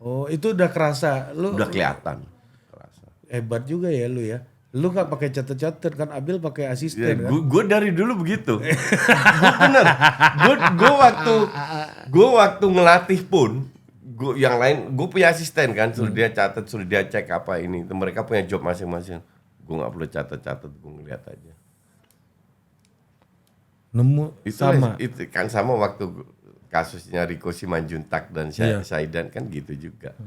Oh, itu udah kerasa. Lu Udah kelihatan. Kerasa. hebat juga ya lu ya. Lu nggak pakai catet-catet kan, Abil pakai asisten kan. Gue dari dulu begitu. Gue bener. Gue waktu ngelatih pun, yang lain gue punya asisten kan, suruh dia catat, suruh dia cek apa ini. Mereka punya job masing-masing. Gue nggak perlu catat, gue ngeliat aja. Nemu sama. Itu kan sama waktu kasusnya Rico Simanjuntak dan Saidan kan gitu juga.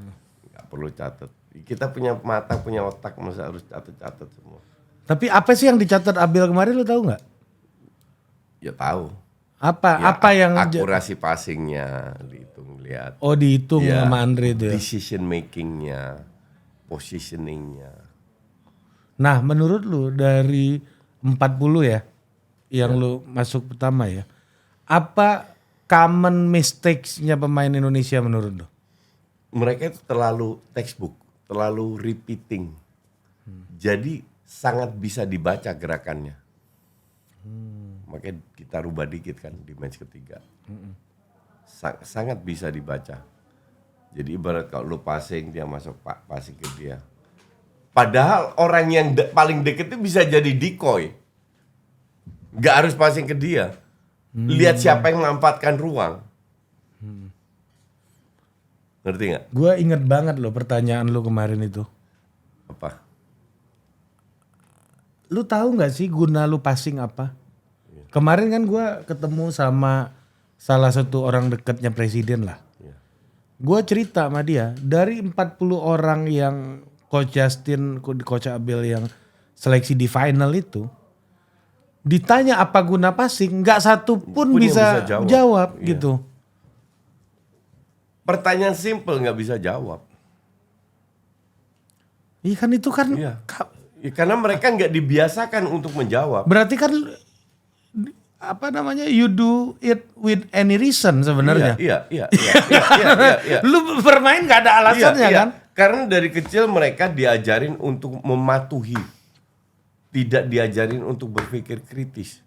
Nggak perlu catat. Kita punya mata, punya otak, masa harus catat semua. Tapi apa sih yang dicatat Abil kemarin lu tahu nggak? Ya tahu. Apa yang akurasi passingnya dihitung, lihat. Oh, dihitung sama Andre itu ya. Decision makingnya, positioningnya. Nah, menurut lu dari 40 ya yang lu masuk pertama ya. Apa common mistakes-nya pemain Indonesia menurut lu? Mereka itu terlalu textbook, terlalu repeating. Jadi sangat bisa dibaca gerakannya. Makanya kita rubah dikit kan di match ketiga. Sangat bisa dibaca. Jadi ibarat kalau lu passing, dia masuk passing ke dia. Padahal orang yang paling deket itu bisa jadi decoy. Gak harus passing ke dia. Lihat siapa yang memanfaatkan ruang. Ngerti gak? Gue inget banget loh pertanyaan lu kemarin itu. Apa? Lu tahu nggak sih guna lu passing apa? Kemarin kan gue ketemu sama salah satu orang dekatnya presiden lah. Gue cerita sama dia, dari 40 orang yang Coach Justin, Coach Abel yang seleksi di final itu, ditanya apa guna passing, nggak satu pun bisa jawab gitu. Pertanyaan simple nggak bisa jawab. Iya kan itu kan. Iya. Ya, karena mereka nggak dibiasakan untuk menjawab. Berarti kan apa namanya, you do it with any reason sebenarnya. Iya. Lu bermain nggak ada alasannya kan? Karena dari kecil mereka diajarin untuk mematuhi, tidak diajarin untuk berpikir kritis.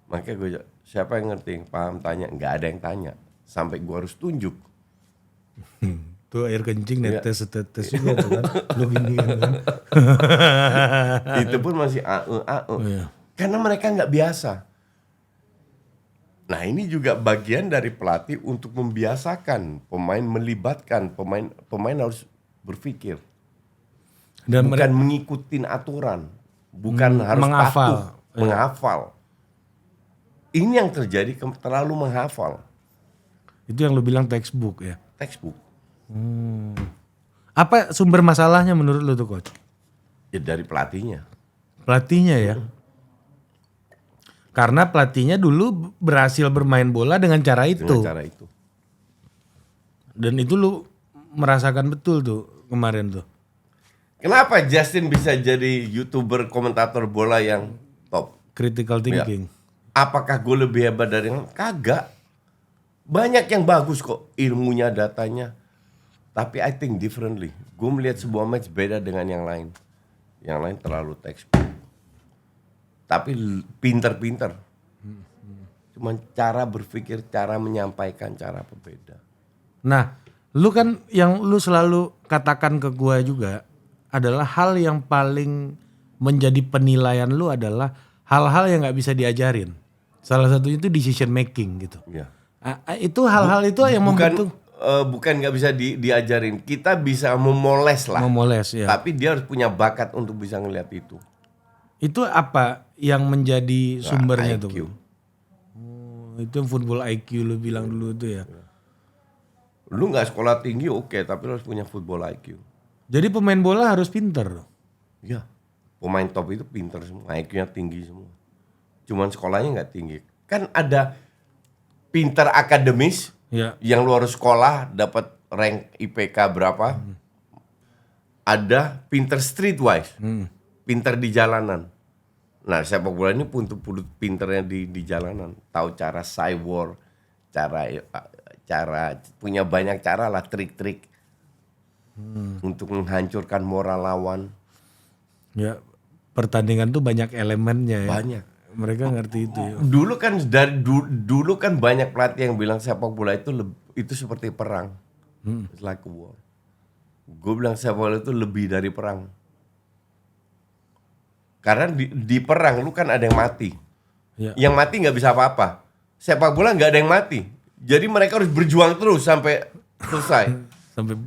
Makanya gue, siapa yang ngerti, yang paham tanya, nggak ada yang tanya, sampai gue harus tunjuk. Tuh air kencing netes juga tuh kan. Lu gini kan. Itu pun masih Iya. Karena mereka nggak biasa. Nah ini juga bagian dari pelatih untuk membiasakan pemain, melibatkan pemain harus berpikir. Dan Bukan mengikuti aturan, bukan harus menghafal. patuh, menghafal. Ini yang terjadi, terlalu menghafal. Itu yang lu bilang textbook ya. Textbook. Apa sumber masalahnya menurut lu tuh coach? Ya dari pelatihnya. Pelatihnya ya. Karena pelatihnya dulu berhasil bermain bola dengan cara itu. Dengan cara itu. Dan itu lu merasakan betul tuh kemarin tuh. Kenapa Justin bisa jadi YouTuber komentator bola yang top? Critical thinking. Apakah gue lebih hebat dari yang kagak? Banyak yang bagus kok ilmunya, datanya. Tapi I think differently. Gue melihat sebuah match beda dengan yang lain. Yang lain terlalu textbook. Tapi pinter-pinter. Cuman cara berpikir, cara menyampaikan, cara berbeda. Nah, lu kan yang lu selalu katakan ke gua juga adalah hal yang paling menjadi penilaian lu adalah hal-hal yang nggak bisa diajarin. Salah satunya itu decision making gitu. Ya. Itu hal-hal itu yang membentuk. Bukan nggak bisa diajarin. Kita bisa memoles lah. Memoles ya. Tapi dia harus punya bakat untuk bisa ngelihat itu. Itu apa yang menjadi sumbernya IQ. tuh? Itu yang football IQ lu bilang dulu tuh ya. Lu nggak sekolah tinggi oke, tapi lu harus punya football IQ. Jadi pemain bola harus pinter. Iya. Pemain top itu pinter semua, IQ-nya tinggi semua. Cuman sekolahnya nggak tinggi. Kan ada pinter akademis, Ya. yang lu harus sekolah dapat rank IPK berapa. Ada pinter streetwise, pinter di jalanan. Nah sepak bola ini pun pinternya di jalanan, tahu cara cyber, cara punya banyak cara lah, trik-trik untuk menghancurkan moral lawan. Ya, pertandingan tuh banyak elemennya ya. Banyak. Mereka ngerti itu ya. Dulu kan banyak pelatih yang bilang sepak bola itu seperti perang. It's like a war. Gue bilang sepak bola itu lebih dari perang. Karena di perang lu kan ada yang mati. Ya. Yang mati nggak bisa apa-apa. Sepak bola nggak ada yang mati. Jadi mereka harus berjuang terus sampai selesai.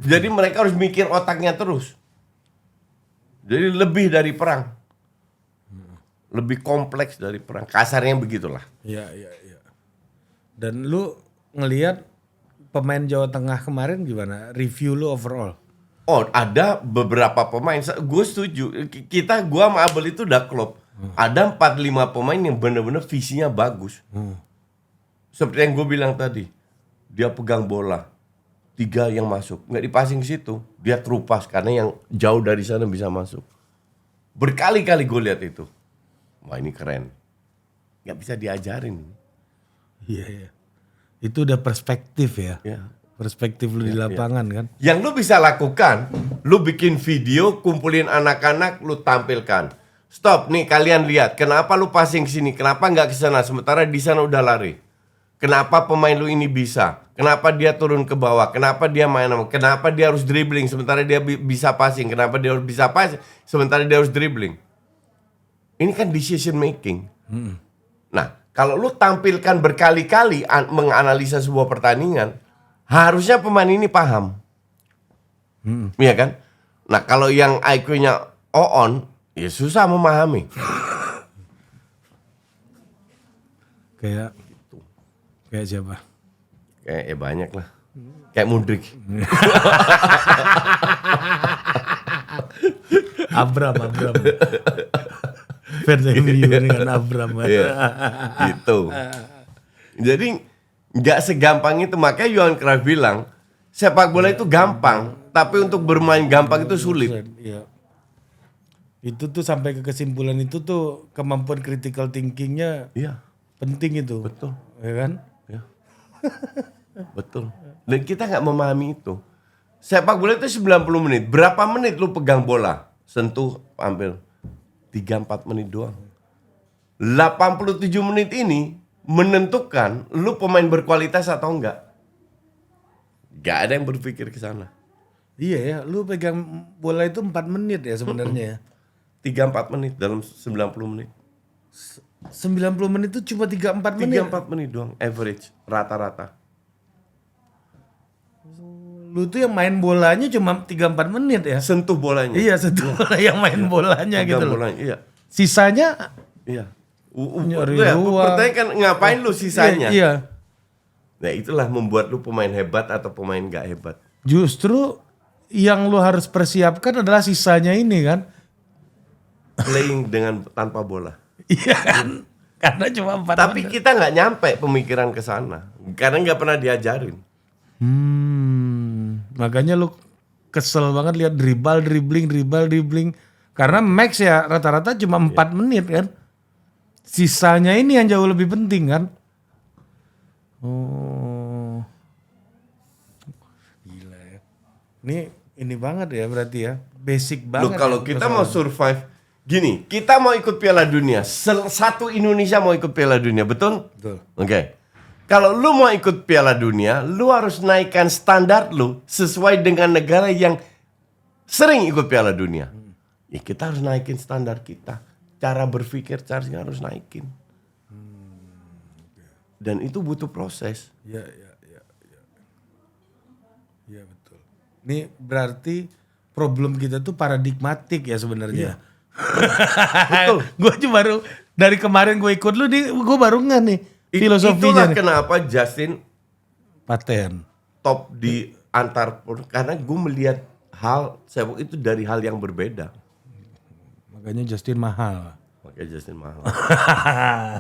Jadi mereka harus mikir otaknya terus. Jadi lebih dari perang. Lebih kompleks dari perang. Kasarnya begitulah. Iya. Dan lu ngelihat pemain Jawa Tengah kemarin gimana? Review lu overall? Oh, ada beberapa pemain. Gue setuju. Gua sama Abel itu udah klop. Ada 4-5 pemain yang benar-benar visinya bagus. Seperti yang gue bilang tadi. Dia pegang bola. 3 yang masuk. Nggak dipasing ke situ. Dia terupas karena yang jauh dari sana bisa masuk. Berkali-kali gue lihat itu. Wah ini keren. Nggak bisa diajarin. Iya. Itu udah perspektif ya. Ya. Perspektif lu di lapangan kan. Yang lu bisa lakukan, lu bikin video, kumpulin anak-anak, lu tampilkan. Stop, nih kalian lihat. Kenapa lu passing ke sini? Kenapa nggak ke sana? Sementara di sana udah lari. Kenapa pemain lu ini bisa? Kenapa dia turun ke bawah? Kenapa dia main? Kenapa dia harus dribbling? Sementara dia bisa passing. Kenapa dia harus bisa passing? Sementara dia harus dribbling. Ini kan decision making. Nah, kalau lu tampilkan berkali-kali menganalisa sebuah pertandingan, harusnya pemain ini paham. Iya kan? Nah, kalau yang IQ-nya on, ya susah memahami. Kayak siapa? Kayak banyak lah. Kayak Mudrik. Abram. Verdi dengan Abram. Gitu. Jadi nggak segampang itu. Makanya Johan Cruyff bilang sepak bola itu gampang, tapi untuk bermain gampang itu sulit. Iya. Itu tuh sampai ke kesimpulan itu tuh kemampuan critical thinkingnya Iya, penting itu. betul. Ya kan? Ya. Betul. Dan kita nggak memahami itu. Sepak bola itu 90 menit. Berapa menit lu pegang bola? Sentuh hampir 3-4 menit doang. 87 menit ini menentukan lu pemain berkualitas atau enggak. Gak ada yang berpikir ke sana. Iya ya, lu pegang bola itu 4 menit ya sebenarnya ya. 3-4 menit dalam 90 menit. 90 menit itu cuma 3-4 menit. 3-4 menit doang average rata-rata. Lu tuh yang main bolanya cuma 3-4 menit ya. Sentuh bolanya. Iya, satu bola yang main bolanya gitu Pegang loh. bolanya, iya. Sisanya Iya. Nyari Ya, ruang. pertanyaan kan ngapain lu sisanya? Iya. Nah itulah membuat lu pemain hebat atau pemain gak hebat. Justru yang lu harus persiapkan adalah sisanya ini kan. Playing dengan tanpa bola. Iya kan? Karena cuma 4 Tapi menit. kita nggak nyampe pemikiran ke sana. Karena nggak pernah diajarin. Makanya lu kesel banget lihat dribbling. Karena max ya rata-rata cuma 4 menit kan. Sisanya ini yang jauh lebih penting kan. Oh. Gila ya. Ini banget ya berarti ya. Basic Lu banget. kalau ya, kita persoalan. mau survive, gini, kita mau ikut Piala Dunia. Satu Indonesia mau ikut Piala Dunia, betul? Betul. Oke. Kalau lu mau ikut Piala Dunia, lu harus naikkan standar lu sesuai dengan negara yang sering ikut Piala Dunia. Ya kita harus naikin standar kita. Cara berpikir harus naikin. Dan itu butuh proses. Iya betul. Ini berarti problem kita tuh paradigmatik ya sebenarnya. Betul. Gue cuma baru dari kemarin gue ikut lu nih, gue baru nggak nih filosofinya Itulah nih. kenapa Justin Paten. top di antar, karena gue melihat hal sepak itu dari hal yang berbeda. Makanya Justin mahal. Makanya Justin mahal.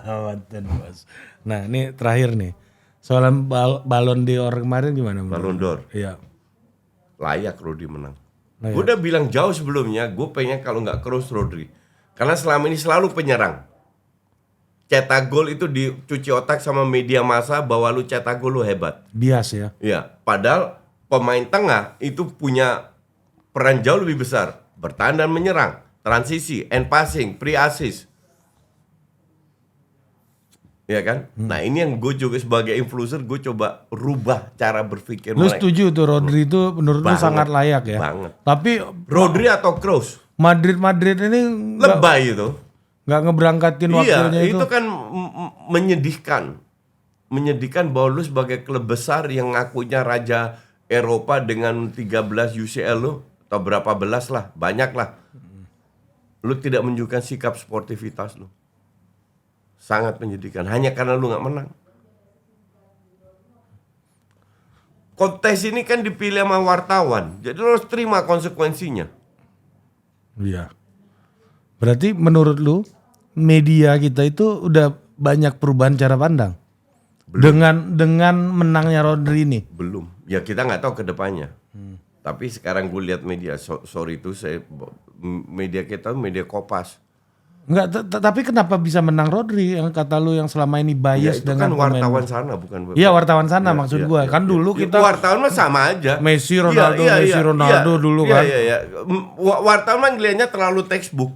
Paten bos. Nah ini terakhir nih. Soal balon d'Or kemarin gimana? Ballon d'Or. Iya. Layak Rodri menang. Layak. Gue udah bilang jauh sebelumnya, gue pengen kalau nggak Kroos Rodri. Karena selama ini selalu penyerang. Cetak gol itu dicuci otak sama media massa bahwa lu cetak gol lu hebat. Bias ya. Iya, padahal pemain tengah itu punya peran jauh lebih besar. Bertahan dan menyerang, transisi, end passing, pre-assist. Iya kan? Nah ini yang gue juga sebagai influencer, gue coba rubah cara berpikir Lu mereka. setuju tuh Rodri itu menurut lu Banget, sangat layak ya? banget. Tapi Rodri atau Kroos? Madrid ini Lebay itu. nggak ngeberangkatin Iya, wakilnya itu kan menyedihkan. Menyedihkan bahwa lu sebagai klub besar yang ngakunya raja Eropa dengan 13 UCL lu, atau berapa belas lah, banyak lah. Lu tidak menunjukkan sikap sportivitas lu. Sangat menyedihkan, hanya karena lu nggak menang. Kontes ini kan dipilih sama wartawan, jadi lu harus terima konsekuensinya. Iya. Berarti menurut lu media kita itu udah banyak perubahan cara pandang dengan menangnya Rodri ini. Belum, ya kita nggak tahu ke depannya. Tapi sekarang gue lihat media, sorry itu media kita media Kopas. Enggak, tapi kenapa bisa menang Rodri yang kata lu yang selama ini Ya bias itu dengan kan wartawan sana bukan. Iya wartawan sana Ya, maksud ya, gua. ya, Kan ya. dulu Ya, kita wartawan mah sama aja. Messi, Iya, Ronaldo, iya, Messi, iya, Ronaldo iya, dulu iya, kan. Iya, iya. Wartawan mah ngelihatnya terlalu textbook.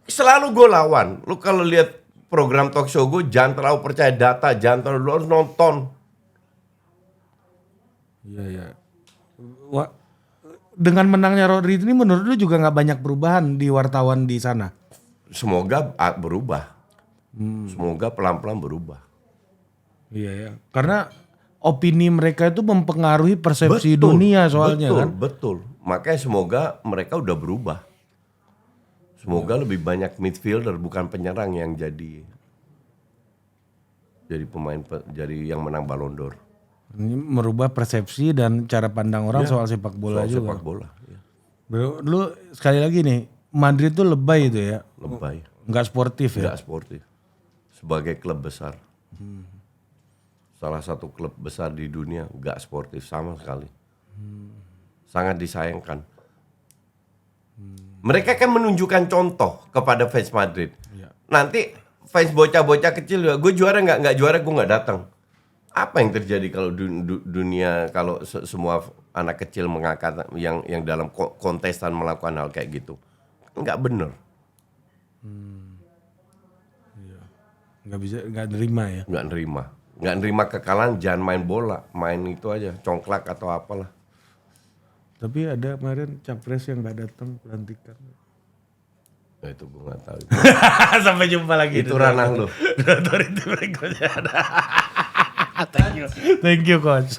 Selalu gue lawan. Lu kalau lihat program talk show gue, jangan terlalu percaya data, jangan terlalu, lu harus nonton. Iya, iya. Dengan menangnya Rodri ini menurut lu juga nggak banyak perubahan di wartawan di sana? Semoga berubah. Semoga pelan-pelan berubah. Iya ya. Karena opini mereka itu mempengaruhi persepsi dunia soalnya betul, kan. Betul. Makanya semoga mereka udah berubah. Semoga lebih banyak midfielder bukan penyerang yang jadi pemain jadi yang menang Ballon d'Or. Ini merubah persepsi dan cara pandang orang soal sepak bola Soal juga. sepak bola, ya. Bro, lu sekali lagi nih, Madrid tuh lebay itu ya. Lebay. Nggak sportif ya. Nggak sportif. Sebagai klub besar. Salah satu klub besar di dunia nggak sportif sama sekali. Sangat disayangkan. Mereka kan menunjukkan contoh kepada fans Madrid. Iya. Nanti fans bocah-bocah kecil, gue juara nggak juara gue nggak datang. Apa yang terjadi kalau dunia kalau semua anak kecil mengangkat yang dalam kontestan melakukan hal kayak gitu? Nggak bener. Nggak bisa, nggak nerima ya. Nggak nerima kekalahan, jangan main bola, main itu aja, congklak atau apalah. Tapi ada kemarin capres yang nggak datang pelantikan. Nah, itu gue nggak tahu. Sampai jumpa lagi. Itu ranah lo. Thank you coach.